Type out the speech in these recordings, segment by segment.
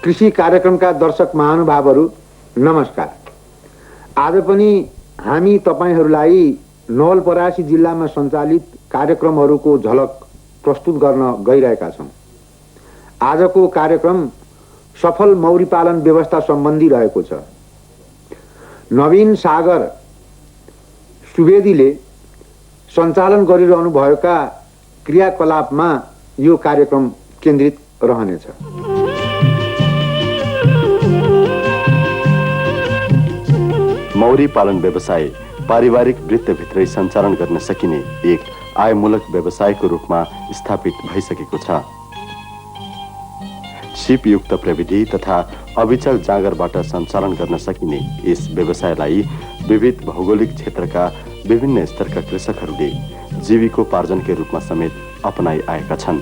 कृषि कार्यक्रमका दर्शक महानुभावहरू नमस्कार। आज पनि हामी तपाईहरूलाई नवलपरासी जिल्लामा सञ्चालित कार्यक्रमहरूको झलक प्रस्तुत गर्न गइरहेका छौँ। आजको कार्यक्रम सफल मौरी पालन व्यवस्था सम्बन्धी रहेको छ। नवीन सागर सुवेदीले सञ्चालन गरिरहनु भएका क्रियाकलापमा यो कार्यक्रम केन्द्रित रहनेछ। मौरी पालन व्यवसाय पारिवारिक वृत्तभित्रै सञ्चालन गर्न सकिने एक आयमूलक व्यवसायको रूपमा स्थापित भइसकेको छ। सिपयुक्त प्रविधि तथा अविचल जाँगरबाट सञ्चालन गर्न सकिने यस व्यवसायलाई विविध भौगोलिक क्षेत्रका विभिन्न स्तरका कृषकहरूले जीविकोपार्जनकै रूपमा समेत अपनाइ आएका छन्।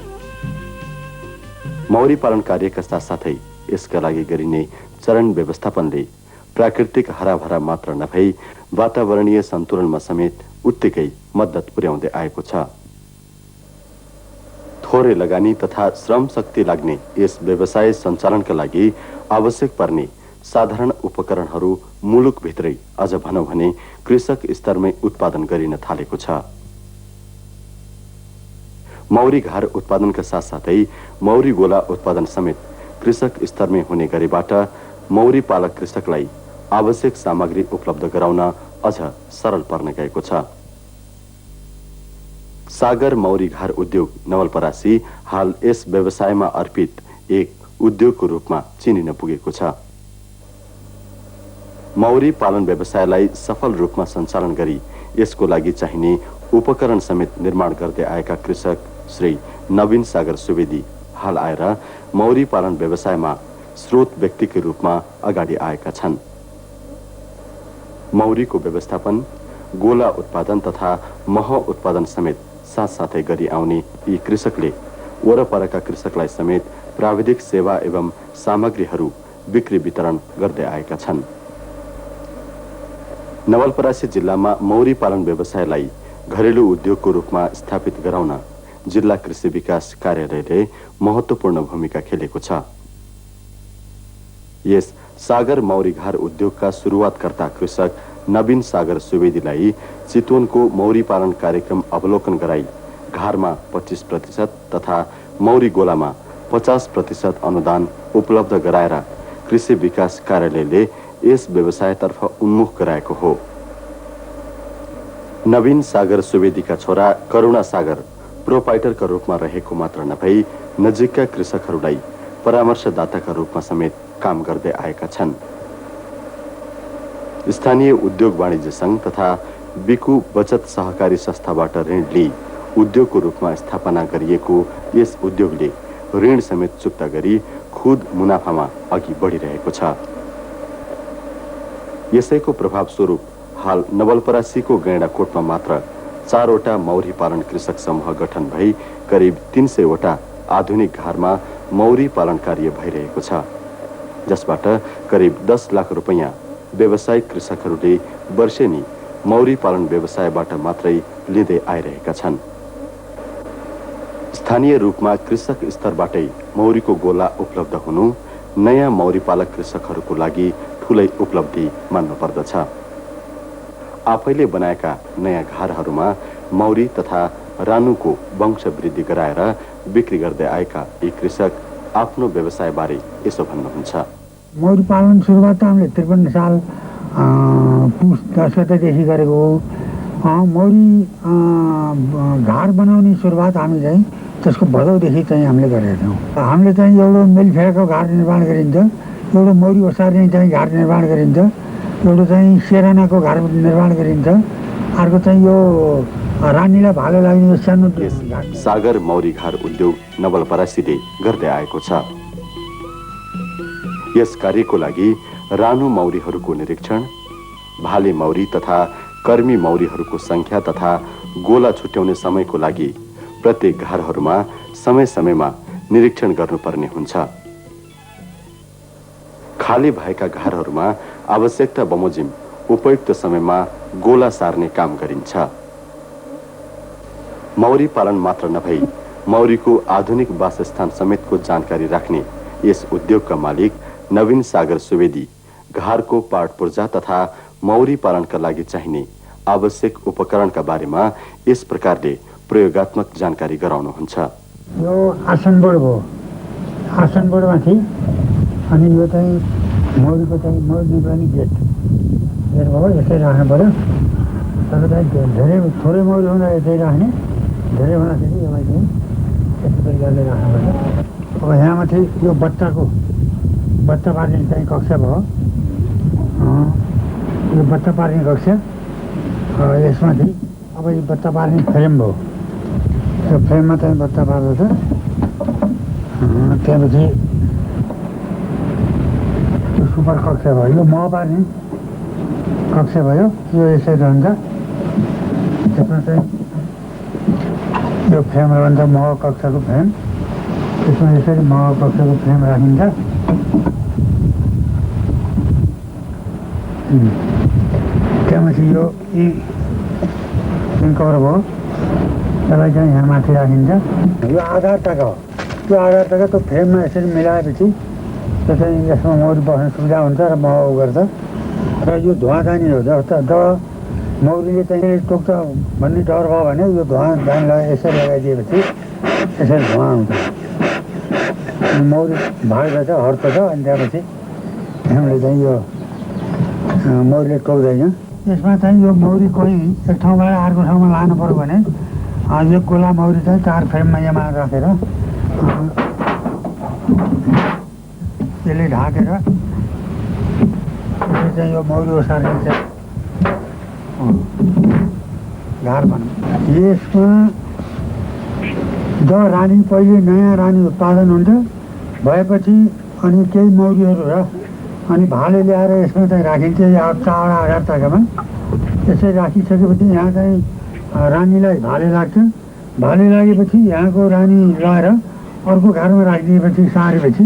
मौरी पालन कार्यका साथसाथै यसका लागि गरिने चरण व्यवस्थापनले प्राकृतिक हराभरा मात्र नभई वातावरणीय सन्तुलनमा समेत उत्तिकै मद्दत पुर्याउँदै आएको छ। थोरै लगानी तथा श्रम शक्ति लाग्ने यस व्यवसाय सञ्चालनका लागि आवश्यक पर्ने साधारण उपकरणहरू मुलुकभित्रै अझ भनौँ भने कृषक स्तरमै उत्पादन गरिन थालेको छ। मौरी घार उत्पादनका साथसाथै मौरी गोला उत्पादन समेत कृषक स्तरमै हुने गरेबाट मौरी पालक कृषकलाई आवश्यक सामग्री उपलब्ध गराउन अझ सरल पर्न गएको छ। सागर मौरी घार उद्योग नवलपरासी हाल यस व्यवसायमा अर्पित एक उद्योगको रूपमा चिनिन पुगेको छ। मौरी पालन व्यवसायलाई सफल रूपमा सञ्चालन गरी यसको लागि चाहिने उपकरण समेत निर्माण गर्दै आएका कृषक श्री नवीन सागर सुवेदी हाल आएर मौरी पालन व्यवसायमा स्रोत व्यक्तिको रूपमा अगाडि आएका छन्। मौरीको व्यवस्थापन, गोला उत्पादन तथा मह उत्पादन समेत साथसाथै गरी आउने यी कृषकले वरपरका कृषकलाई समेत प्राविधिक सेवा एवं सामग्रीहरू बिक्री वितरण गर्दै आएका छन्। नवलपरासी जिल्लामा मौरी पालन व्यवसायलाई घरेलु उद्योगको रूपमा स्थापित गराउन जिल्ला कृषि विकास कार्यालयले महत्त्वपूर्ण भूमिका खेलेको छ। यस सागर मौरी घार उद्योगका सुरुवातकर्ता कृषक नवीन सागर सुवेदीलाई चितवनको मौरी पालन कार्यक्रम अवलोकन गराई घारमा 25% तथा मौरी गोलामा 50% अनुदान उपलब्ध गराएर कृषि विकास कार्यालयले यस व्यवसायतर्फ उन्मुख गराएको हो। नवीन सागर सुवेदीका छोरा करुणा सागर प्रोपाइटरका रूपमा रहेको मात्र नभई नजिकका कृषकहरूलाई परामर्शदाताका रूपमा समेत काम गर्दै आएका छन्। स्थानीय उद्योग वाणिज्य संघ तथा बिकु बचत सहकारी संस्थाबाट ऋण लिई उद्योगको रूपमा स्थापना गरिएको यस उद्योगले ऋण समेत चुक्ता गरी खुद मुनाफामा अघि बढिरहेको छ। यसैको प्रभाव स्वरूप हाल नवलपरासीको गैंडाकोटमा मात्र 4वटा मौरी पालन कृषक समूह गठन भई करिब 300 वटा आधुनिक घारमा मौरी पालन कार्य भइरहेको छ, जसबाट करिब 10 लाख रुपैयाँ व्यावसायिक कृषकहरूले वर्षेनी मौरी पालन व्यवसायबाट मात्रै लिँदै आइरहेका छन्। स्थानीय रूपमा कृषक स्तरबाटै मौरीको गोला उपलब्ध हुनु नयाँ मौरी पालक कृषकहरूको लागि ठूलै उपलब्धि मान्नु पर्दछ। आफैले बनाएका नयाँ घारहरूमा मौरी तथा रानुको वंश वृद्धि गराएर बिक्री गर्दै आएका यी कृषक आफ्नो व्यवसायबारे यसो भन्नुहुन्छ। मौरी पालन सुरुवात हामीले 53 साल पुस 10 गतेदेखि गरेको हो। मौरी घार बनाउने सुरुवात हामी चाहिँ त्यसको भदौदेखि चाहिँ हामीले गरेका थियौँ। हामीले चाहिँ एउटा मेलफेयरको घार निर्माण गरिन्छ, एउटा मौरी ओसार्ने चाहिँ घार निर्माण गरिन्छ, एउटा चाहिँ सेरानाको घर निर्माण गरिन्छ, अर्को चाहिँ यो रानीलाई भालो लाग्ने सानो सागर मौरी घार उद्योग नवलपरासीले गर्दै आएको छ। यस कार्यको लागि रानु मौरीहरूको निरीक्षण, भाले मौरी तथा कर्मी मौरीहरूको संख्या तथा गोला छुट्याउने समयको लागि प्रत्येक घरहरूमा समय समयमा निरीक्षण गर्नुपर्ने हुन्छ। खाली भएका घरहरूमा आवश्यकता बमोजिम उपयुक्त समयमा गोला सार्ने काम गरिन्छ। मौरी पालन मात्र नभई मौरीको आधुनिक वासस्थान समेतको जानकारी राख्ने यस उद्योगका मालिक नवीन सागर सुवेदी घरको पाट पूर्जा तथा मौरी पालनका लागि चाहिने आवश्यक उपकरणका बारेमा यस प्रकारले प्रयोगात्मक जानकारी गराउनुहुन्छ। यो आसन बोर्ड हो, आसन बोर्डमाथि अनि यो चाहिँ मौरीको चाहिँ मौरी पनि गेट भयो, यसरी राख्नु पर्यो। तर चाहिँ धेरै थोरै मौरी हुँदा यसरी राख्ने, धेरै हुँदाखेरि यसलाई चाहिँ यस्तो प्रकारले राख्नु पर्छ। अब यहाँ माथि यो बच्चा पार्ने चाहिँ कक्षा भयो, यो बच्चा पार्ने कक्षा। यसमाथि अब यो बच्चा पार्ने फ्रेम भयो, त्यो फ्रेममा चाहिँ बच्चा पार्दछ। त्यहाँपछि यो सुपर कक्षा भयो, यो मह पार्ने कक्षा भयो, यो यसरी रहन्छ। त्यसमा चाहिँ यो फ्रेम रहन्छ मह कक्षाको फ्रेम, त्यसमा यसरी मह कक्षाको फ्रेम राखिन्छ। त्यहाँपछि यो कभर भयो, त्यसलाई चाहिँ यहाँ माथि राखिन्छ। यो आधार टका हो, त्यो आधार टका त्यो फ्रेममा यसरी मिलाएपछि त्यो चाहिँ यसमा मौरी बस्न सुविधा हुन्छ र मह गर्छ। र यो धुवा जाने हो, जब मौरीले चाहिँ टोक्छ भन्ने डर भयो भने यो धुवा जाने यसरी लगाइदिएपछि यसरी धुवा आउँछ, मौरी भाग्दछ, हट्दछ। अनि त्यहाँपछि हामीले चाहिँ यो मौरीले टोक्दैन। यसमा चाहिँ यो मौरी कोही एक ठाउँबाट अर्को ठाउँमा लानु पऱ्यो भने यो गोला मौरी चाहिँ 4 फ्रेममा यहाँ राखेर यसले ढाकेर चाहिँ यो मौरी ओसार्ने चाहिँ घर भनौँ। यसमा जब रानी पहिले नयाँ रानी उत्पादन हुन्छ भएपछि अनि केही मौरीहरू र अनि भाले ल्याएर यसमा चाहिँ राखिन्छ। या चावडा आधार टकामा यसरी राखिसकेपछि यहाँ चाहिँ रानीलाई भाले लाग्छ। भाले लागेपछि यहाँको रानी लगाएर अर्को घरमा राखिदिएपछि सारेपछि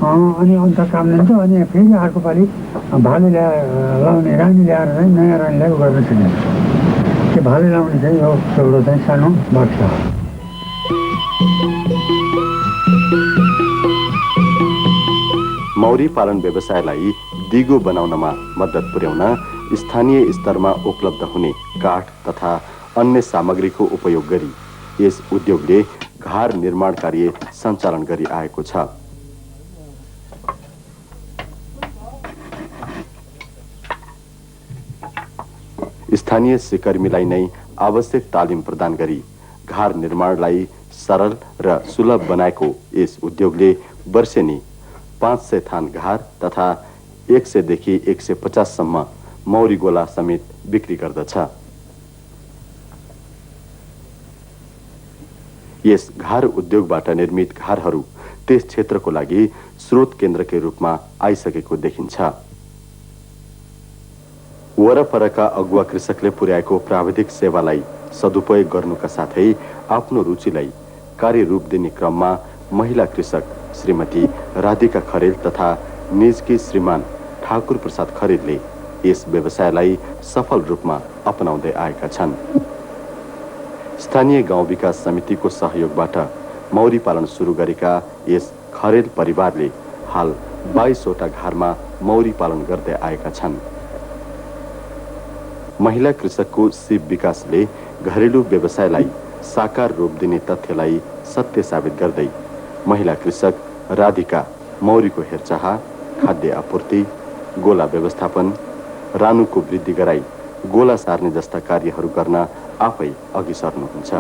अनि अन्त काम दिन्छ। अनि फेरि अर्को पालि भाले लाउने रानी ल्याएर चाहिँ नयाँ रानीलाई गर्न सकिन्छ। त्यो भाले लाउने चाहिँ यो एउटा चाहिँ सानो बाक्सा हो। मौरी पालन व्यवसायलाई दिगो बनाउनमा मद्दत पुर्याउन स्थानीय स्तरमा उपलब्ध हुने काठ तथा अन्य सामग्रीको उपयोग गरी यस उद्योगले घर निर्माण कार्य सञ्चालन गरी आएको छ। स्थानीय सिकर्मीलाई नै आवश्यक तालिम प्रदान गरी घर निर्माणलाई सरल र सुलभ बनाएको यस उद्योगले वर्षेनी 500 थान घर तथा 100 देखि 150 सम्म मौरी गोला समेत बिक्री गर्दछ। यस घर उद्योगबाट निर्मित घरहरू त्यस क्षेत्रको लागि स्रोत केन्द्रकै रूपमा आइसकेको देखिन्छ। वरपरका अगुवा कृषकले पुर्याएको प्राविधिक सेवालाई सदुपयोग गर्नुका साथै आफ्नो रुचिलाई कार्यरूप दिने क्रममा महिला कृषक श्रीमती राधिका खरेल तथा निजकी श्रीमान ठाकुर प्रसाद खरेलले यस व्यवसायलाई सफल रूपमा अपनाउँदै आएका छन्। स्थानीय गाउँ विकास समितिको सहयोगबाट मौरी पालन सुरु गरेका यस खरेल परिवारले हाल 22 वटा घरमा मौरी पालन गर्दै आएका छन्। महिला कृषकको शिव विकासले घरेलु व्यवसायलाई साकार रूप दिने तथ्यलाई सत्य साबित गर्दै महिला कृषक राधिका मौरीको हेरचाह, खाद्य आपूर्ति, गोला व्यवस्थापन, रानुको वृद्धि गराई गोला सार्ने जस्ता कार्यहरू गर्न आफै अघि सर्नुहुन्छ।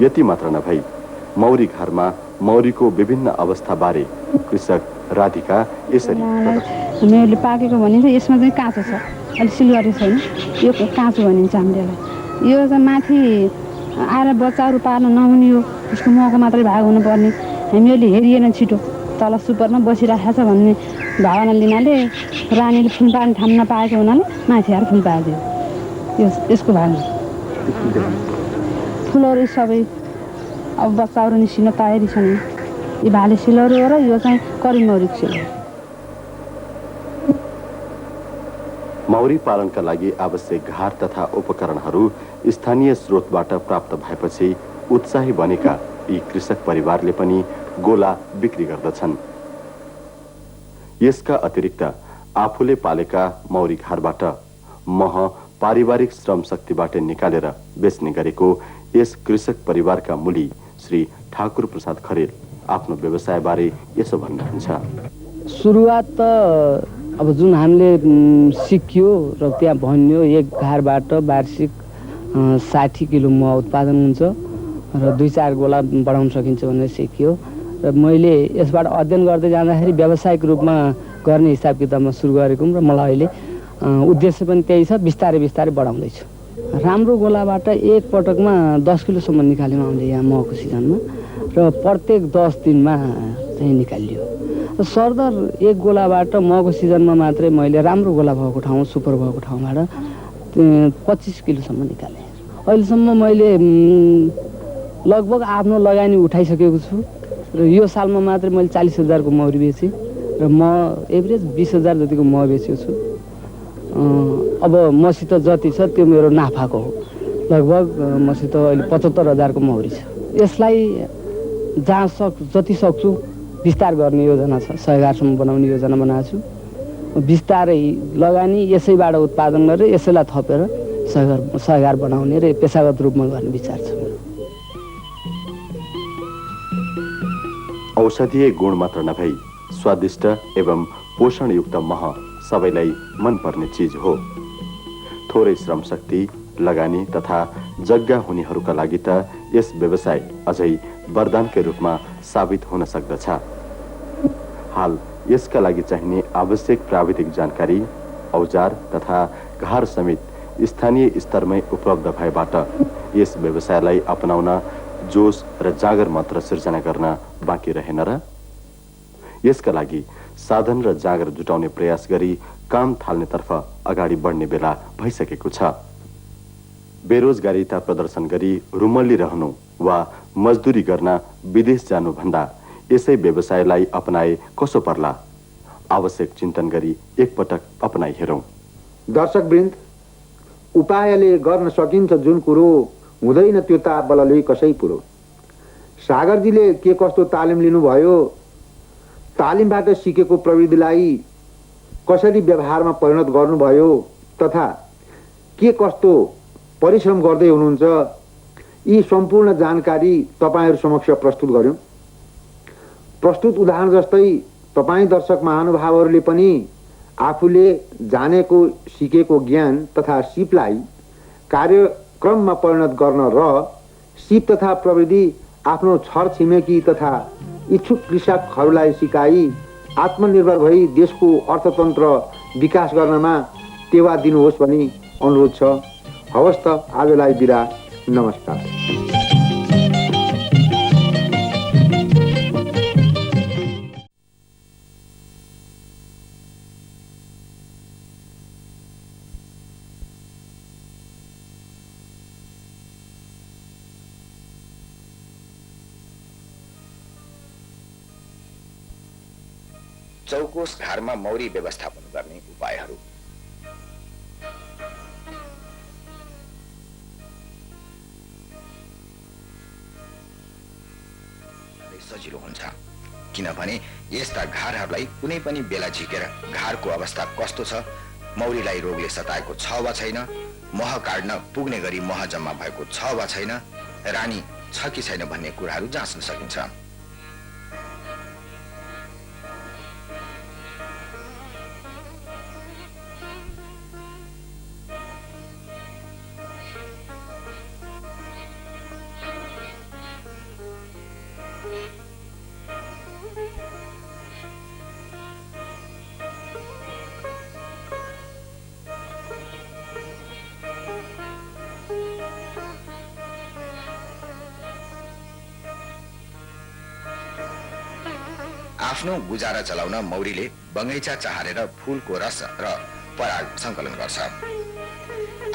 यति मात्र नभई मौरी घरमा मौरीको विभिन्न अवस्थाबारे कृषक राधिका यसरी हामीले पाकेको भनिन्छ। यसमा चाहिँ काँचो छ, अलि सिलगढी छैन, यो काँचो भनिन्छ हामीलाई। यो चाहिँ माथि आएर बच्चाहरू पार्न नहुने हो, उसको मौका मात्रै भाग हुनुपर्ने। हामी अहिले हेरिएन छिटो, तल सुपरमा बसिरहेको छ भन्ने भावना लिनाले रानीले फुलपानी थाम्न नपाएको हुनाले माथि आएर फुल पारिदियो। यसको भावना फुलहरू सबै अब बच्चाहरू निस्किन तयारी छन्। यी भाले सिलहरू हो र यो चाहिँ करिमौरीको सिल हो। मौरी पालनका लागि आवश्यक घार तथा उपकरणहरू स्थानीय स्रोतबाट प्राप्त भएपछि उत्साही बनेका यी कृषक परिवारले पनि गोला बिक्री गर्दछन्। यसका अतिरिक्त आफूले पालेका मौरी घारबाट मह पारिवारिक श्रम शक्तिबाट निकालेर बेच्ने गरेको यस कृषक परिवारका मूली श्री ठाकुर प्रसाद खरेल आफ्नो व्यवसायबारे यसो भन्नुहुन्छ। सुरुवात त अब जुन हामीले सिक्यो र त्यहाँ भन्यो एक घारबाट वार्षिक 60 किलो मह उत्पादन हुन्छ र 2-4 गोला बढाउन सकिन्छ भनेर सिक्यो र मैले यसबाट अध्ययन गर्दै जाँदाखेरि व्यावसायिक रूपमा गर्ने हिसाब किताबमा सुरु गरेको र मलाई अहिले उद्देश्य पनि त्यही छ। बिस्तारै बिस्तारै बढाउँदैछु। राम्रो गोलाबाट एक पटकमा 10 किलोसम्म निकाल्यौँ हामीले यहाँ महको सिजनमा र प्रत्येक 10 दिनमा चाहिँ निकालियो। सरदर एक गोलाबाट महको सिजनमा मात्रै मैले राम्रो गोला भएको ठाउँ सुपर भएको ठाउँबाट 25 किलोसम्म निकालेँ। अहिलेसम्म मैले लगभग आफ्नो लगानी उठाइसकेको छु र यो सालमा मात्रै मैले 40,000 को मौरी बेचेँ र म एभरेज 20,000 जतिको मह बेचेको छु। अब मसित जति छ त्यो मेरो नाफाको हो। लगभग मसित अहिले 75,000 को मौरी छ। यसलाई जहाँ जति सक्छु विस्तार गर्ने योजना छ। 100 घरसम्म बनाउने योजना बनाएको छु। बिस्तारै लगानी यसैबाट उत्पादन गरेर यसैलाई थपेर 100 घर बनाउने र पेसागत रूपमा गर्ने विचार छ। औषधीय गुण मात्र नभई स्वादिष्ट एवं पोषणयुक्त मह सबैलाई मनपर्ने चिज हो। थोरै श्रम शक्ति लगानी तथा जग्गा हुनेहरूका लागि त यस व्यवसाय अझै वरदानकै रूपमा साबित हुन सक्दछ। हाल यसका लागि चाहिने आवश्यक प्राविधिक जानकारी औजार तथा घार समेत स्थानीय स्तरमै उपलब्ध भएबाट यस व्यवसायलाई अपनाउन जोश र जागर मात्र सिर्जना गर्न बाँकी रहेन र? यसका लागि साधन र जागर जुटाउने प्रयास गरी काम थाल्नेतर्फ अगाडि बढ्ने बेला भइसकेको छ। बेरोजगारीता प्रदर्शन गरी रुमल्ली रहनु वा मजदुरी गर्न विदेश जानुभन्दा यसै व्यवसायलाई अपनाए कसो पर्ला? आवश्यक चिन्तन गरी एकपटक अपनाइ हेरौं। दर्शकवृन्द, उपायले गर्न सकिन्छ जुन कुरो हुँदैन त्यो त बलले कसै पुरो। सागरजीले के कस्तो तालिम लिनुभयो, तालिमबाट सिकेको प्रविधिलाई कसरी व्यवहारमा परिणत गर्नुभयो तथा के कस्तो परिश्रम गर्दै हुनुहुन्छ, यी सम्पूर्ण जानकारी तपाईहरु समक्ष प्रस्तुत गर्यौं। प्रस्तुत उदाहरण जस्तै तपाई दर्शक महानुभावहरूले पनि आफूले जानेको सिकेको ज्ञान तथा सिपलाई कार्यक्रममा परिणत गर्न र सिप तथा प्रविधि आफ्नो छर छिमेकी तथा इच्छुक कृषकहरूलाई सिकाई आत्मनिर्भर भई देशको अर्थतन्त्र विकास गर्नमा टेवा दिनुहोस् भनी अनुरोध छ। हवस् त, आजलाई बिदा, नमस्कार। चौकोस घरमा मौरी व्यवस्थापन गर्ने उपायहरू। सजिलो हुन्छ किनभने यस्ता घारहरूलाई कुनै पनि बेला झिकेर घारको अवस्था कस्तो छ, मौरीलाई रोगले सताएको छ वा छैन, मह काट्न पुग्ने गरी मह जम्मा भएको छ वा छैन, रानी छ कि छैन भन्ने कुराहरू जाँच्न सकिन्छ। आफ्नो गुजारा चलाउन मौरीले बगैँचा चहारेर फूलको रस र पराग संकलन गर्छ।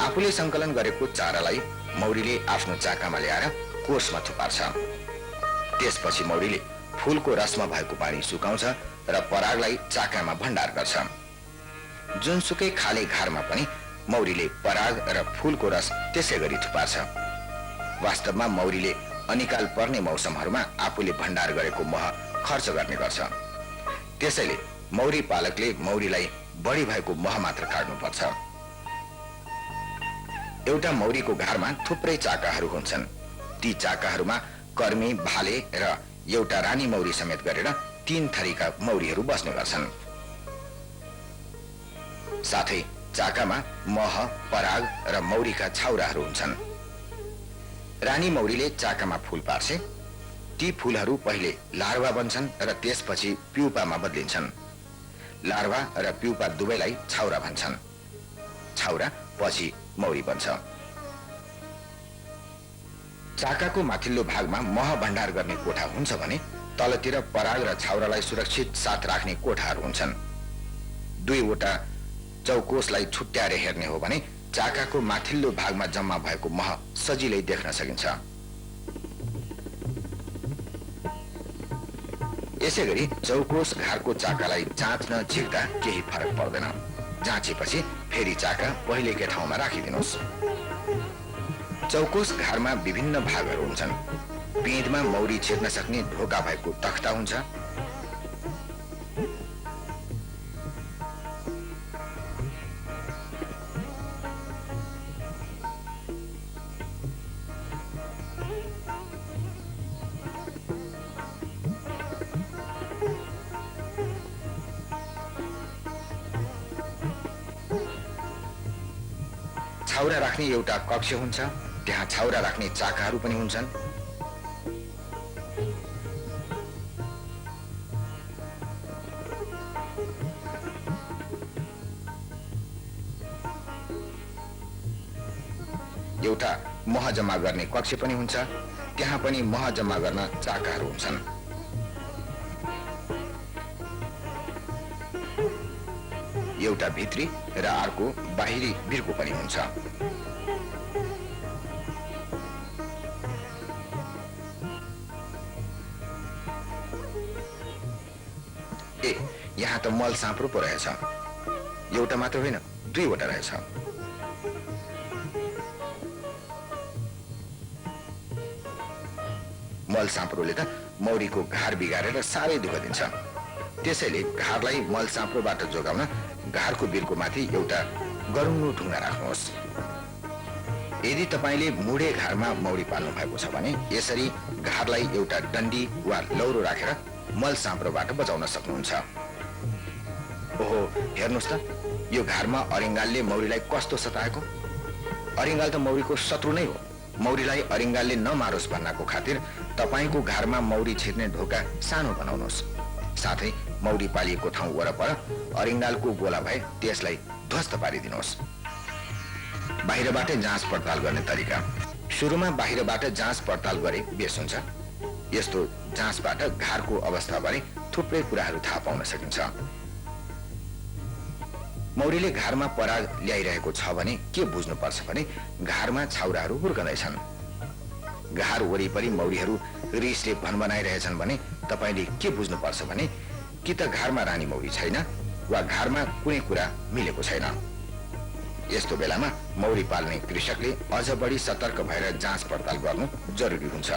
आफूले संकलन गरेको चारालाई मौरीले आफ्नो चाकामा ल्याएर कोषमा थुपार्छ। त्यसपछि मौरीले फूलको रसमा भएको पानी सुकाउँछ र परागलाई चाकामा भण्डार गर्छ। जुनसुकै खाली घारमा पनि मौरीले पराग र फूलको रस त्यसै गरी थुपार्छ। वास्तवमा मौरीले अनिकाल पर्ने मौसमहरूमा आफूले भण्डार गरेको मह खर्च गर्ने गर्छ। त्यसैले मौरी पालकले मौरीलाई बढी भएको मह मात्र काट्नुपर्छ। एउटा मौरीको घारमा थुप्रै चाकाहरू हुन्छन्। ती चाकाहरूमा कर्मी, भाले र एउटा रानी मौरी समेत गरेर 3 थरीका मौरीहरू बस्ने गर्छन्। साथै चाकामा मह, पराग र मौरीका छाउराहरू हुन्छन्। रानी मौरीले चाकामा फूल पार्छे। ती फूलहरू पहिले लार्वा बन्छन् र त्यसपछि प्युपामा बदलिन्छन्। लार्वा र प्युपा दुवैलाई छाउरा भन्छन्। छाउरा पछि मौरी बन्छ। चाकाको माथिल्लो भागमा मह भण्डार गर्ने कोठा हुन्छ भने तलतिर पराग र छाउरालाई सुरक्षित साथ राख्ने कोठाहरू हुन्छन्। 2 वटा चौकोसलाई छुट्याएर हेर्ने हो भने चाकाको माथिल्लो भागमा जम्मा भएको मह सजिलै देख्न सकिन्छ। यसैगरी चौकोस घारको चाकालाई जाँच्न झिक्दा केही फरक पर्दैन। जाँचेपछि फेरि चाका पहिलेकै ठाउँमा राखिदिनुहोस्। चौकोस घारमा विभिन्न भागहरू हुन्छन्। पिँधमा मौरी छिर्न सक्ने ढोका भएको तख्ता हुन्छ। छाउरा राख्ने एउटा कक्ष हुन्छ। त्यहाँ छाउरा राख्ने चाकाहरू पनि हुन्छन्। एउटा मह जम्मा गर्ने कक्ष पनि हुन्छ। त्यहाँ पनि मह जम्मा गर्न चाकाहरू हुन्छन्। एउटा भित्री र अर्को बाहिरी बिर्को पनि हुन्छ। यहाँ त मल साँप्रो पो रहेछ। एउटा मात्र होइन, 2 वटा रहेछ। मल साँप्रोले त मौरीको घार बिगारेर साह्रै दुःख दिन्छ। त्यसैले घारलाई मल साँप्रोबाट जोगाउन घारको बिर्को माथि एउटा गरुङ्गो ढुङ्गा राख्नुहोस्। यदि तपाईले मुडे घारमा मौरी पाल्नु भएको छ भने यसरी घारलाई एउटा डन्डी वा लौरो राखेर मल साँप्रोबाट बचाउन सक्नुहुन्छ। ओहो, हेर्नुहोस् त, यो घारमा अरिङ्गालले मौरीलाई कस्तो सताएको। अरिङ्गाल त मौरीको शत्रु नै हो। मौरीलाई अरिङ्गालले नमारोस् भन्नको खातिर तपाईको घारमा मौरी छिर्ने ढोका सानो बनाउनुहोस्। साथै मौरी पालिएको ठाउँ वरपर अरिङ्गालको गोला भए त्यसलाई ध्वस्त पारिदिनुहोस्। बाहिरबाट जाँच पडताल गर्ने तरिका। सुरुमा बाहिरबाट जाँच पडताल गरे बेस हुन्छ। यस्तो जाँचबाट घारको अवस्थाबारे थुप्रै कुराहरू थाहा पाउन सकिन्छ। मौरीले घारमा पराग ल्याइरहेको छ भने के बुझ्नुपर्छ भने घारमा छाउराहरू हुर्कँदैछन्। घार वरिपरि मौरीहरू रिसले भनभनाइरहेछन् भने तपाईले के बुझ्नुपर्छ भने कि त घारमा रानी मौरी छैन वा घारमा कुनै कुरा मिलेको छैन। यस्तो बेलामा मौरी पाल्ने कृषकले अझ बढी सतर्क भएर जाँच पडताल गर्नु जरुरी हुन्छ।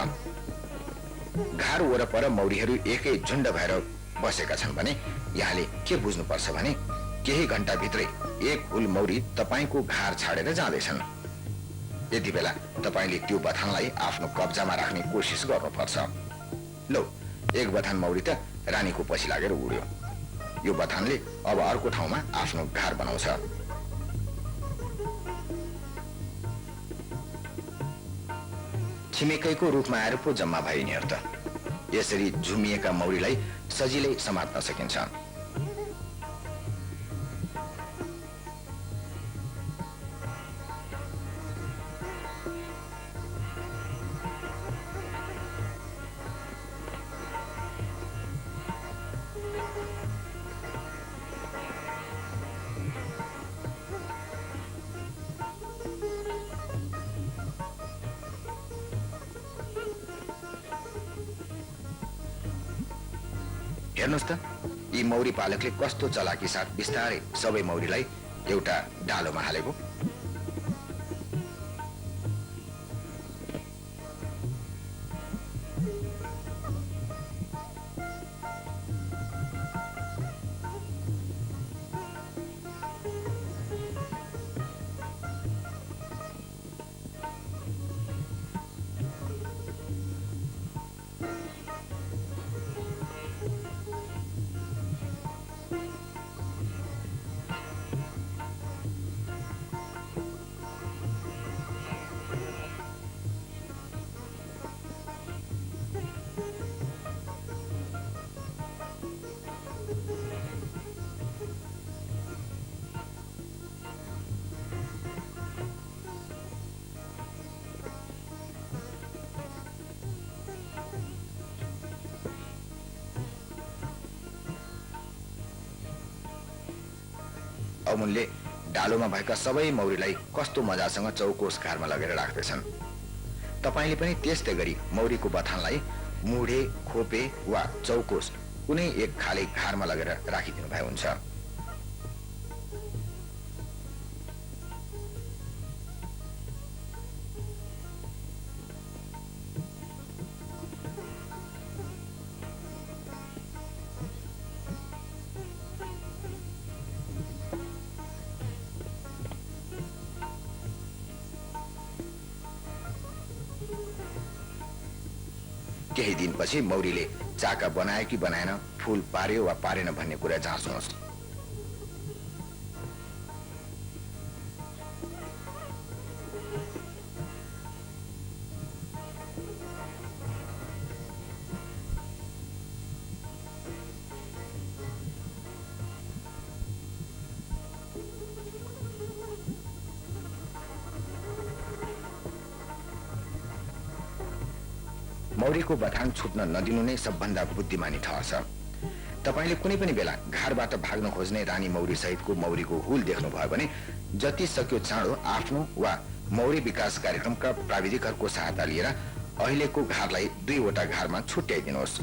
घार वरपर मौरीहरू एकै झुण्ड भएर बसेका छन् भने यहाँले के बुझ्नुपर्छ भने केही घण्टा भित्रै एक हुल मौरी तपाईको घार छाडेर जाँदैछन्। यति बेला तपाईले त्यो बथानलाई आफ्नो कब्जामा राख्ने कोसिस गर्नुपर्छ। लो, एक बथान मौरी त रानीको पछि लागेर उड्यो। यो बथानले अब अर्को ठाउँमा आफ्नो घार बनाउँछ। छिमेकैको रूपमा आएर पो जम्मा भए यिनीहरू त। यसरी झुमिएका मौरीलाई सजिलै समात्न सकिन्छ। हेर्नुहोस् त यी मौरी पालकले कस्तो चलाकी साथ बिस्तारै सबै मौरीलाई एउटा डालोमा हालेको। अमुनले डालोमा भएका सबै मौरीलाई कस्तो मजासँग चौकोस घरमा लगेर राख्दैछन्। तपाईले पनि त्यस्तै गरी मौरीको बथानलाई मुढे, खोपे वा चौकोस कुनै एक खाली घरमा लगेर राखिदिनु भए हुन्छ। केही दिनपछि मौरीले चाका बनायो कि बनाएन, फूल पार्यो वा पारेन भन्ने कुरा जाँच्नुहोस्। मौरीको बथान छुट्न नदिनु नै सबभन्दा बुद्धिमानी ठहर छ। तपाईले कुनै पनि बेला घरबाट भाग्न खोज्ने रानी मौरी सहितको मौरीको हुल देख्नुभयो भने जति सक्यो चाँडो आफ्नो वा मौरी विकास कार्यक्रमका प्राविधिकहरूको सहायता लिएर अहिलेको घरलाई 2 वटा घरमा छुट्याइदिनुहोस्।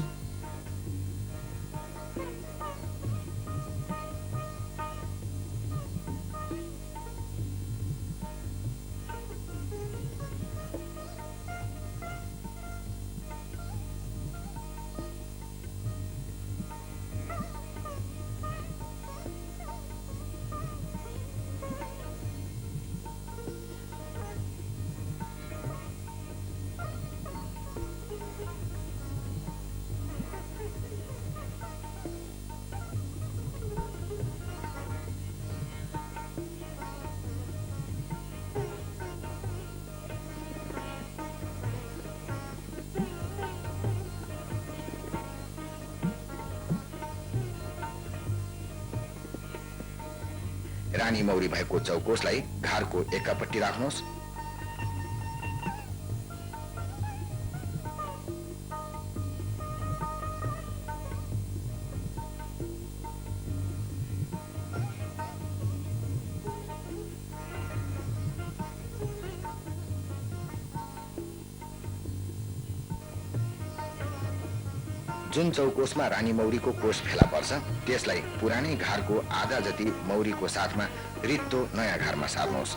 रानी मौरी भएको चौकोसलाई घरको एकापट्टि राख्नुहोस्। जुन चौकोसमा रानी मौरीको कोष फेला पर्छ त्यसलाई पुरानै घरको आधा जति मौरीको साथमा रित्तो नयाँ घरमा सार्नुहोस्।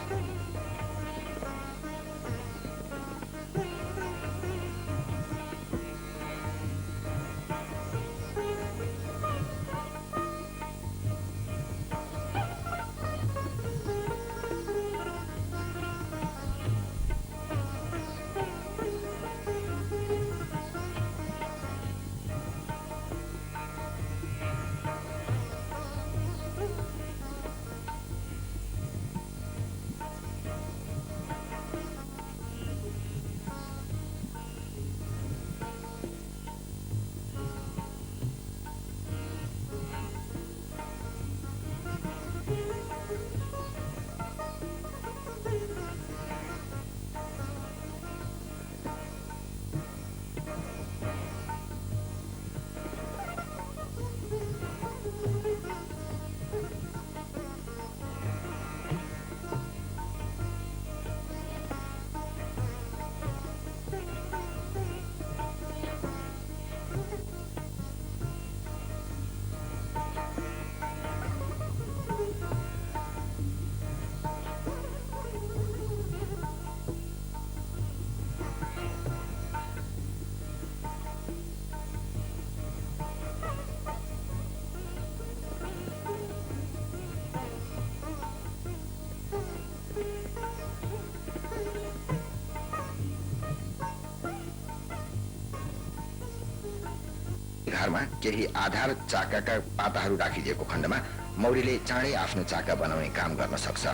घारमा केही आधार चाकाका पाताहरू राखिदिएको खण्डमा मौरीले चाँडै आफ्नो चाका बनाउने काम गर्न सक्छ।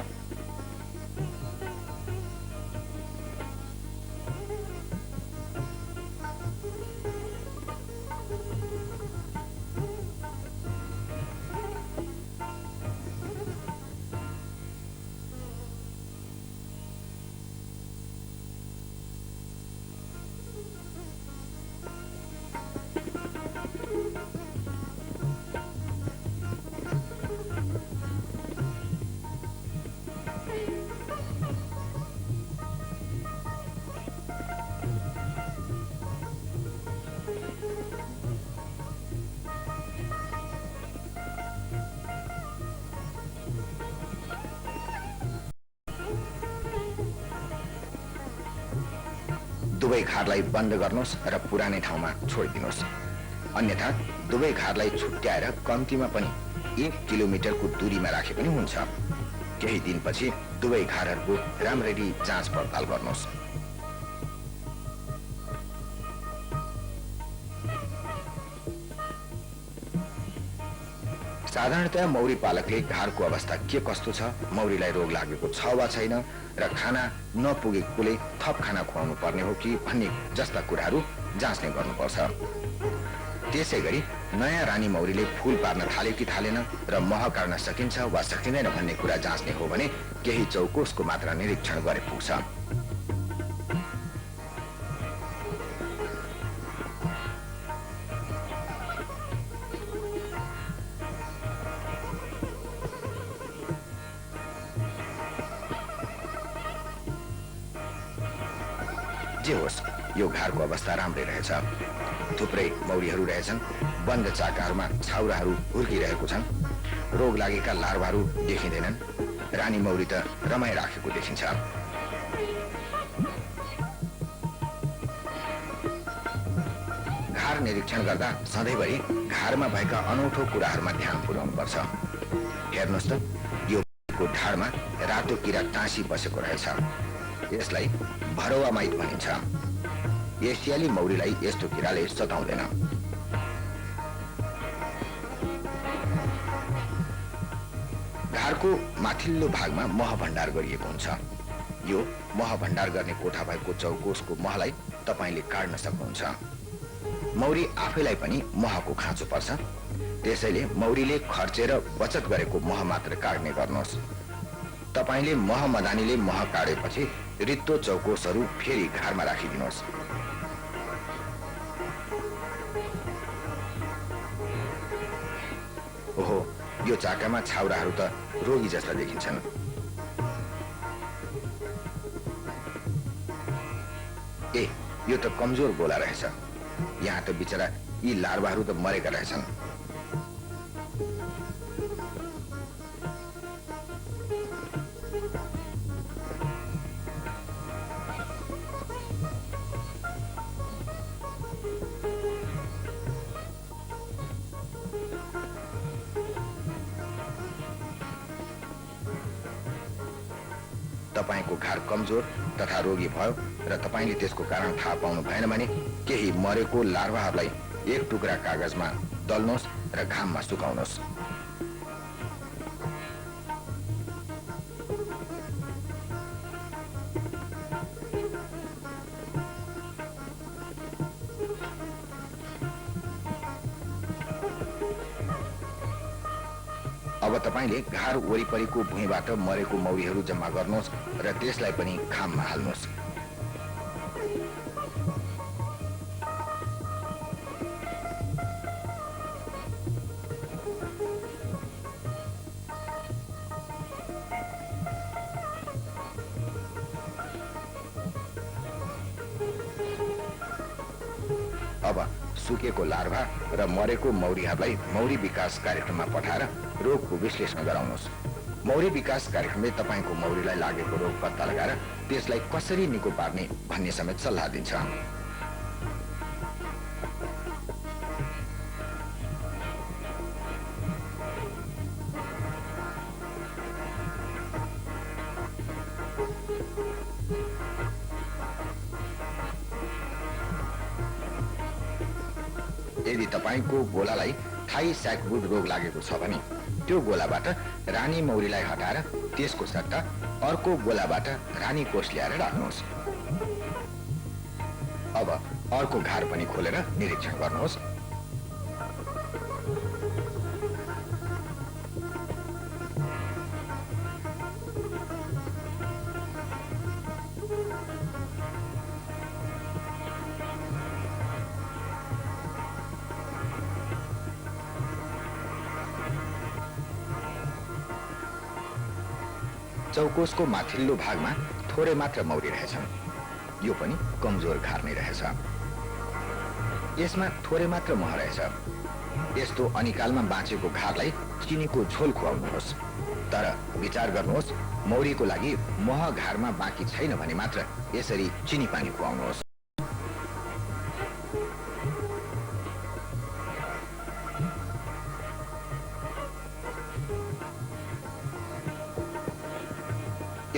दुवै घारलाई बन्द गर्नुहोस् र पुरानै ठाउँमा छोडिदिनुहोस्। अन्यथा दुवै घारलाई छुट्याएर कम्तीमा पनि 1 किलोमिटरको दूरीमा राखे पनि हुन्छ। केही दिनपछि दुवै घारहरूको राम्ररी जाँच पडताल गर्नुहोस्। साधारणतया मौरी पालकले घारको अवस्था के कस्तो छ, मौरीलाई रोग लागेको छ वा छैन र खाना नपुगेकोले थप खाना खुवाउनु पर्ने हो कि भन्ने जस्ता कुराहरू जाँच्ने गर्नुपर्छ। त्यसैगरी नयाँ रानी मौरीले फूल पार्न थाल्यो कि थालेन र मह काट्न सकिन्छ वा सकिँदैन भन्ने कुरा जाँच्ने हो भने केही चौकोसको मात्रा निरीक्षण गरे पुग्छ। जे होस्, यो घारको अवस्था राम्रै रहेछ। थुप्रै मौरीहरू रहेछन्। बन्द चाकाहरूमा छाउराहरू हुर्किरहेको छन्। रोग लागेका लार्भाहरू देखिँदैनन्। रानी मौरी त रमाइराखेको देखिन्छ। घार निरीक्षण गर्दा सधैँभरि घारमा भएका अनौठो कुराहरूमा ध्यान पुर्याउनुपर्छ। हेर्नुहोस् त, यो ढाडमा रातो किरा टाँसी बसेको रहेछ। यसलाई भरवा माइत भनिन्छ। एसियाली मौरीलाई यस्तो किराले सताउँदैन। घारको माथिल्लो भागमा मह भण्डार गरिएको हुन्छ। यो मह भण्डार गर्ने कोठा भएको चौकोसको महलाई तपाईले काट्न सक्नुहुन्छ। मौरी आफैलाई पनि महको खाँचो पर्छ। त्यसैले मौरीले खर्चेर बचत गरेको मह मात्र काट्ने गर्नुहोस्। तपाईले मह मदानीले मह काटेपछि रित्तो चौकोसहरू फेरि घारमा राखिदिनुहोस्। ओहो, यो चाकामा छाउराहरू त रोगी जस्ता देखिन्छन्। ए, यो त कमजोर गोला रहेछ। यहाँ त बिचरा यी लार्भाहरू त मरेका रहेछन्। तपाईको घार कमजोर तथा रोगी भयो र तपाईले त्यसको कारण थाहा पाउनु भएन भने केही मरेको लार्भाहरूलाई एक टुक्रा कागजमा दल्नुहोस् र घाममा सुकाउनुहोस्। अब तपाईले घार वरिपरिको भुइँबाट मरेको मौरीहरू जम्मा गर्नुहोस् र त्यसलाई पनि घाममा हाल्नुहोस्। अब सुकेको लार्भा र मरेको मौरीहरूलाई मौरी विकास कार्यक्रममा पठाएर रोगको विश्लेषण गराउनुहोस्। मौरी विकास कार्यक्रमले तपाईको मौरीलाई लागेको रोग पत्ता लगाएर त्यसलाई कसरी निको पार्ने भन्ने समेत सल्लाह दिन्छ। यदि यदि तपाईँको गोलालाई थाई स्याकवुड रोग लागेको छ भने त्यो गोलाबाट रानी मौरीलाई हटाएर त्यसको सट्टा अर्को गोलाबाट रानी कोष ल्याएर राख्नुहोस्। अब अर्को घार पनि खोलेर निरीक्षण गर्नुहोस्। चौकोसको माथिल्लो भागमा थोरै मात्र मौरी रहेछन्। यो पनि कमजोर घार नै रहेछ। यसमा थोरै मात्र मह रहेछ। यस्तो अनिकालमा बाँचेको घारलाई चिनीको झोल खुवाउनुहोस्। तर विचार गर्नुहोस्, मौरीको लागि मह घारमा बाँकी छैन भने मात्र यसरी चिनी पानी खुवाउनुहोस्।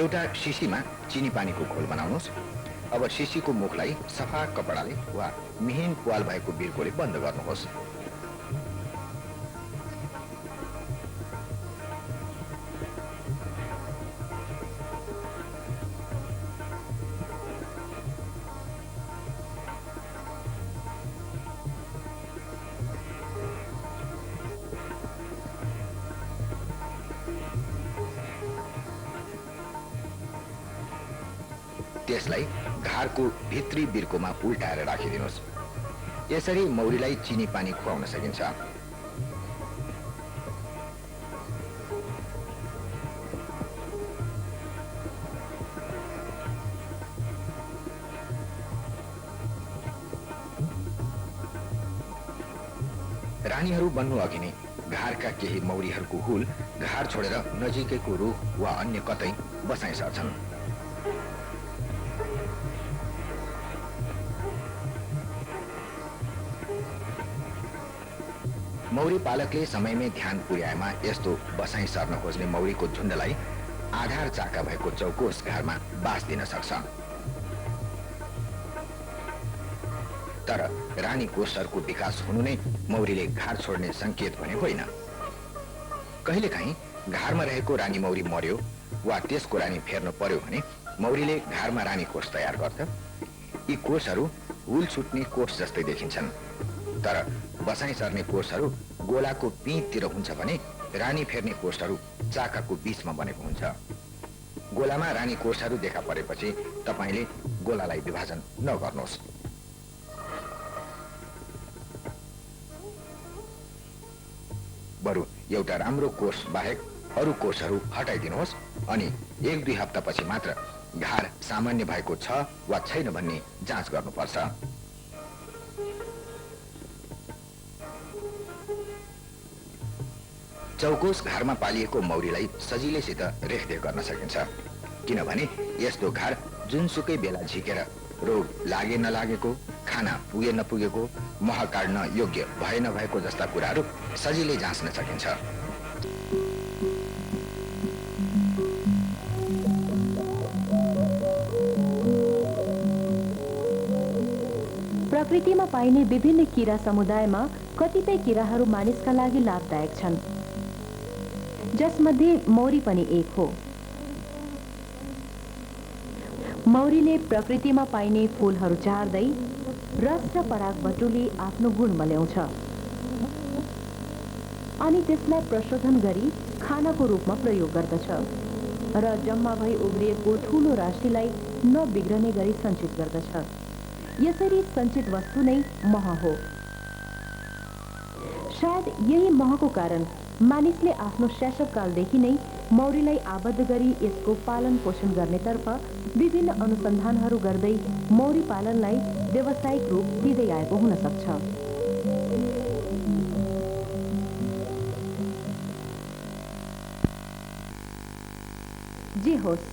एउटा शिशीमा चिनी पानीको घोल बनाउनुहोस्। अब शिशीको मुखलाई सफा कपडाले वा मिहिन प्वाल भएको बिर्कोले बन्द गर्नुहोस्। त्यसलाई घारको भित्री बिर्कोमा उल्टाएर राखिदिनुहोस्। यसरी मौरीलाई चिनी पानी खुवाउन सकिन्छ। रानीहरू बन्नु अघि नै घारका केही मौरीहरूको हुल घार छोडेर नजिकैको रुख वा अन्य कतै बसाइ सर्छन्। मौरी पालकले समयमै ध्यान पुर्याएमा यस्तो बसाइ सर्न खोज्ने मौरीको झुण्डलाई आधार चाका भएको चौकोस घारमा बास दिन सक्छ। तर रानी कोषहरूको विकास हुनु नै मौरीले घार छोड्ने संकेत भने होइन। कहिलेकाहीँ घारमा रहेको रानी मौरी मर्यो वा त्यसको रानी फेर्न पर्यो भने मौरीले घारमा रानी कोष तयार गर्छ। यी कोषहरू हुल छुट्ने कोष जस्तै देखिन्छन्। तर बसाइ सर्ने कोषहरू गोलाको पिँधतिर हुन्छ भने रानी फेर्ने कोषहरू चाकाको बीचमा बनेको हुन्छ। गोलामा रानी कोषहरू देखा परेपछि तपाईले गोलालाई विभाजन नगर्नुहोस्। बरु एउटा राम्रो कोष बाहेक अरू कोषहरू हटाइदिनुहोस् अनि 1-2 हप्तापछि मात्र घार सामान्य भएको छ वा छैन भन्ने जाँच गर्नुपर्छ। चौकोस घारमा पालिएको मौरीलाई सजिलैसित रेखदेख गर्न सकिन्छ, किनभने यस्तो घार जुनसुकै बेला झिकेर रोग लागे नलागेको, खाना पुगे नपुगेको, मह काट्न योग्य भए नभएको जस्ता कुराहरू सजिलै जाँच्न सकिन्छ। प्रकृतिमा पाइने विभिन्न किरा समुदायमा कतिपय किराहरू मानिसका लागि लाभदायक छन्, जसमध्ये मौरी पनि एक हो। मौरीले प्रकृतिमा पाइने फूलहरू चार्दै रस र पराग बटुली आफ्नो गुणमा ल्याउँछ अनि त्यसलाई प्रशोधन गरी खानाको रूपमा प्रयोग गर्दछ र जम्मा भई उब्रिएको ठूलो राशिलाई नबिग्रने गरी सञ्चित गर्दछ। यसरी सञ्चित वस्तु नै मह हो। सायद यही महको कारण मानिसले आफ्नो शैशवकालदेखि नै मौरीलाई आबद्ध गरी यसको पालन पोषण गर्नेतर्फ विभिन्न अनुसन्धानहरू गर्दै मौरी पालनलाई व्यावसायिक रूप दिँदै आएको हुन सक्छ। जे होस्,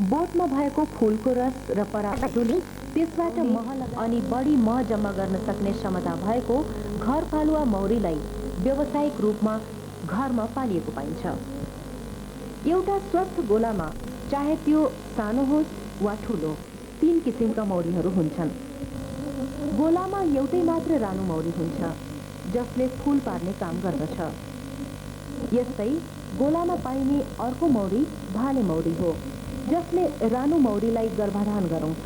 बोटमा भएको फूलको रस र परागले त्यसबाट मह अनि बढी मह जम्मा गर्न सक्ने क्षमता भएको घरपालुवा मौरीलाई व्यावसायिक रूपमा घरमा पालिएको पाइन्छ। एउटा स्वस्थ गोलामा चाहे त्यो सानो होस् वा ठुलो 3 किसिमका मौरीहरू हुन्छन्। गोलामा एउटै मात्र रानु मौरी हुन्छ जसले फूल पार्ने काम गर्दछ। यस्तै गोलामा पाइने अर्को मौरी भाले मौरी हो, जसले रानु मौरीलाई गर्भाधान गराउँछ।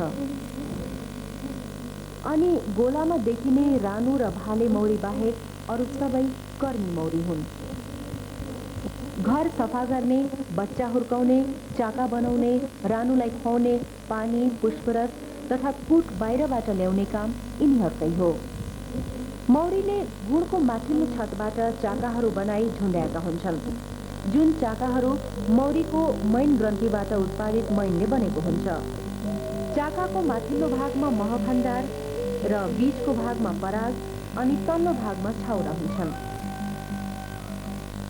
अनि गोलामा देखिने रानु र भाले मौरी बाहेक अरू सबै कर्मी मौरी हुन्। घर सफा गर्ने, बच्चा हुर्काउने, चाका बनाउने, रानुलाई खुवाउने, पानी, पुष्परस तथा कुट बाहिरबाट ल्याउने काम यिनीहरूकै हो। मौरीले गुणको माथिल्लो छतबाट चाकाहरू बनाई झुन्ड्याएका हुन्छन्, जुन चाकाहरू मौरीको मैन ग्रन्थीबाट उत्पादित मैनले बनेको हुन्छ। चाकाको माथिल्लो भागमा महभण्डार र बीचको भागमा पराग अनि तल्लो भागमा छाउरा हुन्छन्।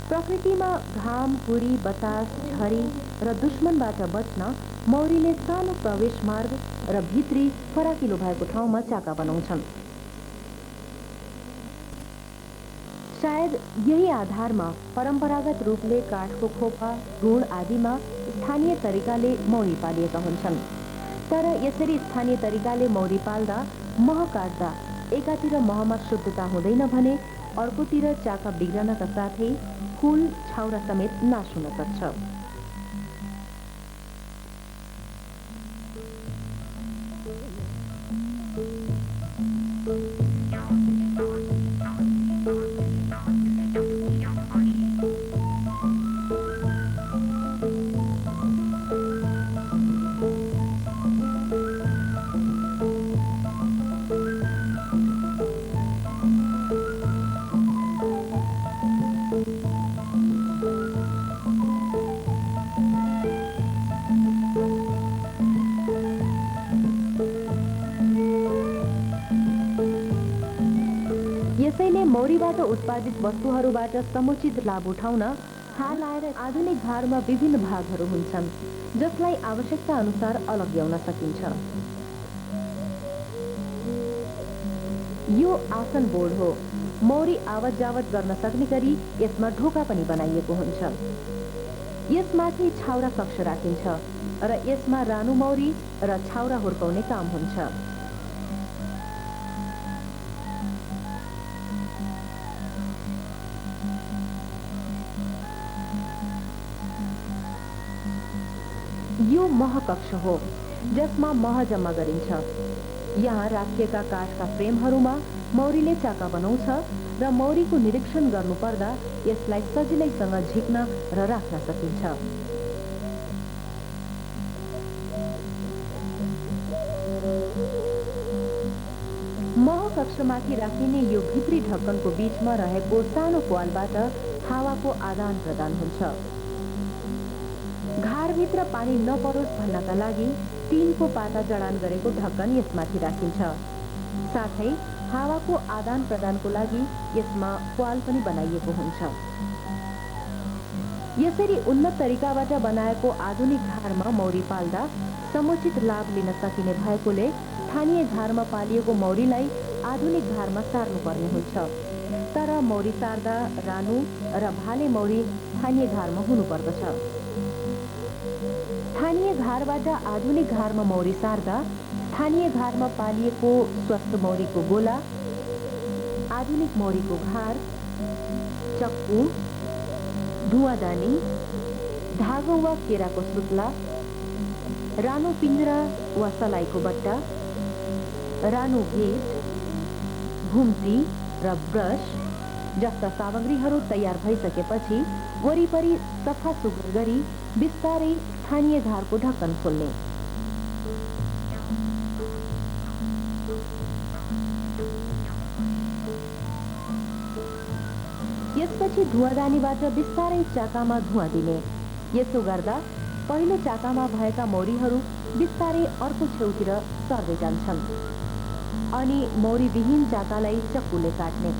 प्रकृतिमा घाम, हुरी, बतास, झरी र दुश्मनबाट बच्न मौरीले सानो प्रवेश मार्ग र भित्री फराकिलो भएको ठाउँमा चाका बनाउँछन्। सायद यही आधारमा परम्परागत रूपले काठको खोपा, गुण आदिमा स्थानीय तरिकाले मौरी पालिएका हुन्छन्। तर यसरी स्थानीय तरिकाले मौरी पाल्दा मह काट्दा एकातिर महमा शुद्धता हुँदैन भने अर्कोतिर चाका बिग्रनका साथै फूल, छाउरा समेत नाश हुन सक्छ। यसैले मौरीबाट उत्पादित वस्तुहरूबाट समुचित लाभ उठाउन हाल आएर आधुनिक घरमा विभिन्न भागहरू हुन्छन्, जसलाई आवश्यकता अनुसार अलग्याउन सकिन्छ। यो आसन बोर्ड हो। मौरी आवत जावत गर्न सक्ने गरी यसमा ढोका पनि बनाइएको हुन्छ। यसमाथि छाउरा कक्ष राखिन्छ र यसमा रानु मौरी र छाउरा हुर्काउने काम हुन्छ। यो मह कक्ष हो, जसमा मह जम्मा गरिन्छ। यहाँ राखिएका काठका फ्रेमहरूमा मौरीले चाका बनाउँछ र मौरीको निरीक्षण गर्नुपर्दा यसलाई सजिलैसँग झिक्न र राख्न सकिन्छ। मह कक्षमाथि राखिने यो भित्री ढक्कनको बीचमा रहेको सानो प्वालबाट हावाको आदान प्रदान हुन्छ। घारभित्र पानी नपरोस् भन्नका लागि टिनको पाता जडान गरेको ढक्कन यसमाथि राखिन्छ। साथै हावाको आदान प्रदानको लागि यसमा प्वाल पनि बनाइएको हुन्छ। यसरी उन्नत तरिकाबाट बनाएको आधुनिक घरमा मौरी पाल्दा समुचित लाभ लिन सकिने भएकोले स्थानीय घरमा पालिएको मौरीलाई आधुनिक घरमा सार्नुपर्ने हुन्छ। तर मौरी सार्दा रानु र भाले मौरी स्थानीय घरमा हुनुपर्दछ। स्थानीय घरबाट आधुनिक घरमा मौरी सार्दा स्थानीय घरमा पालिएको स्वस्थ मौरीको गोला, आधुनिक मौरीको घार, चक्कु, धुवादानी, धागो वा केराको सुत्ला, रानो पिंजरा वा सलाइको बट्टा, रानो गेट, घुम्ती र ब्रश जस्ता सामग्रीहरू तयार भइसकेपछि वरिपरि सफा सुग्घर गरी बिस्तारै स्थानीय घरको ढक्कन खोल्ने। यसपछि धुवादानीबाट बिस्तारै चाकामा धुवा दिने। यसो गर्दा पहिलो चाकामा भएका मौरीहरू बिस्तारै अर्को छेउतिर सर्दै जान्छन् अनि मौरीविहीन चाकालाई चक्कुले काट्ने।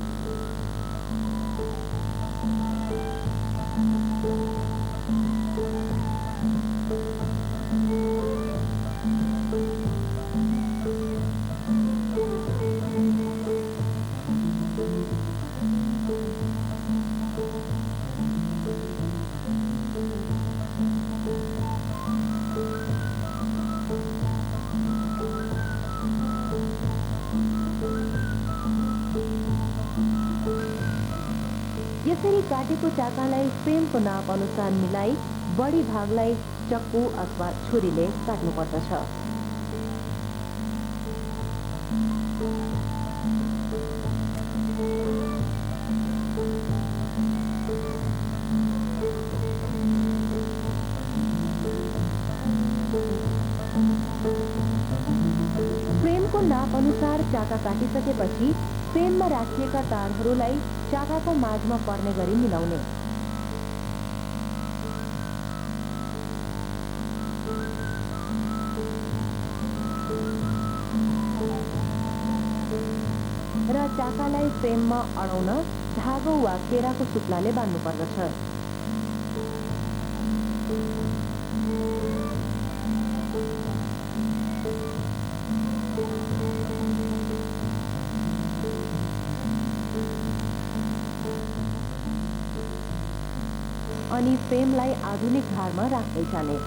यसरी काटेको चाकालाई फ्रेमको नाप अनुसार मिलाई बढी भागलाई चक्कु अथवा छुरीले काट्नुपर्दछ। फ्रेमको नाप अनुसार चाका काटिसकेपछि फ्रेममा राखिएका तारहरूलाई चाकाको माझमा पर्ने गरी मिलाउने। र चाकालाई फ्रेममा अडाउन धागो वा केराको सुत्लाले बान्नुपर्दछ। अनि फ्रेमलाई आधुनिक घारमा राख्दै जाने।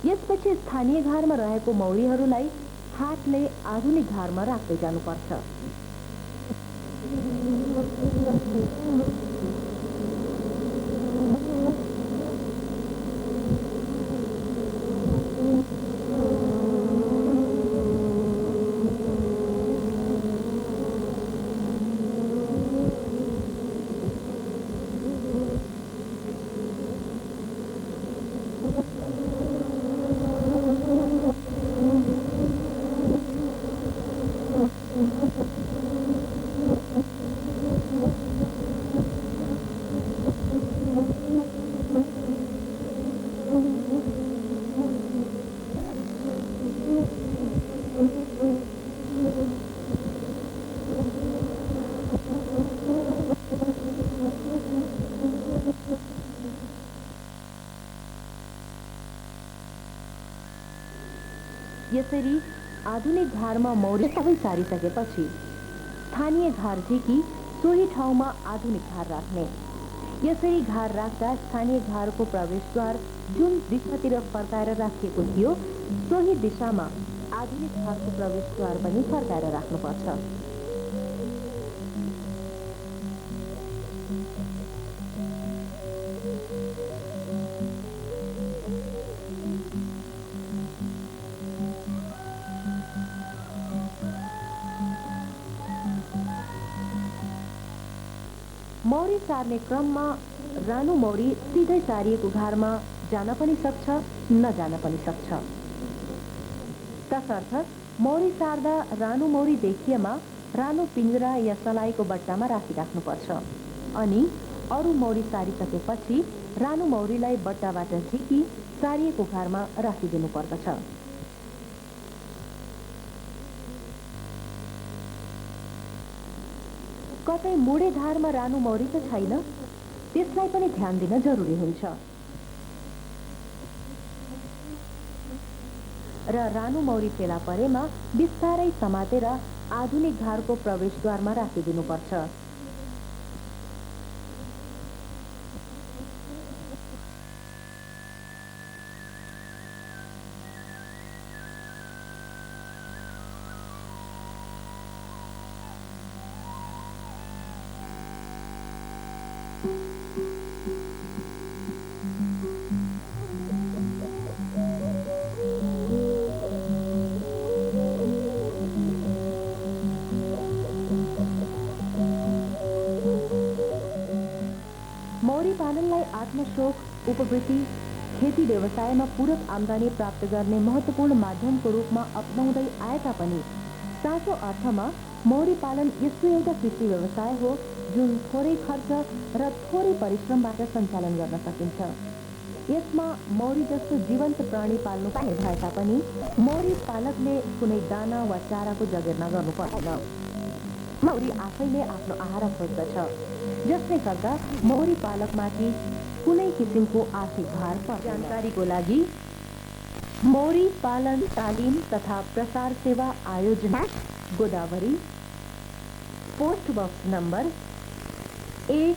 यसपछि स्थानीय घरमा रहेको मौरीहरूलाई हातले आधुनिक घरमा राख्दै जानुपर्छ। यसरी आधुनिक घरमा मौरी सबै सारिसकेपछि स्थानीय घर झिकी सोही ठाउँमा आधुनिक घर राख्ने। यसरी घर राख्दा स्थानीय घरको प्रवेशद्वार जुन दिशातिर फर्काएर राखिएको थियो सोही दिशामा आधुनिक घरको प्रवेशद्वार पनि फर्काएर राख्नुपर्छ। मौरी सार्ने क्रममा रानु मौरी सिधै सारिएको घरमा जान पनि सक्छ, नजान पनि सक्छ। तसर्थ मौरी सार्दा रानु मौरी देखिएमा रानु पिंजरा या सलाईको बट्टामा राखिराख्नुपर्छ अनि अरू मौरी सारिसकेपछि रानु मौरीलाई बट्टाबाट झिकी सारिएको घरमा राखिदिनु पर्दछ। कतै मुडे धारमा रानु मौरी त छैन, त्यसलाई पनि ध्यान दिन जरुरी हुन्छ। र रानु मौरी फेला परेमा बिस्तारै समातेर आधुनिक घरको प्रवेशद्वारमा राखिदिनुपर्छ। मौरी पालनलाई आत्मशोक, उपवृत्ति, खेती व्यवसायमा पूरक आमदानी प्राप्त गर्ने महत्त्वपूर्ण माध्यमको रूपमा अपनाउँदै आएता पनि साँचो अर्थमा मौरी पालन यस्तो एउटा कृषि व्यवसाय हो जुन थोरै खर्च र थोरै परिश्रमबाट सञ्चालन गर्न सकिन्छ। यसमा मौरी जस्तो जीवन्त प्राणी पाल्नु पर्ने भए तापनि मौरी पालकले कुनै दाना वा चाराको जगेर्ना गर्नु पर्दैन। मौरी आफैले आफ्नो आहार खोज्दछ, जसले गर्दा मौरी पालकमाथि कुनै किसिमको आर्थिक भार पर्दैन। जानकारीको लागि मौरी पालन तालिम तथा प्रसार सेवा आयोजना, गोदावरी, पोस्ट बक्स नम्बर 1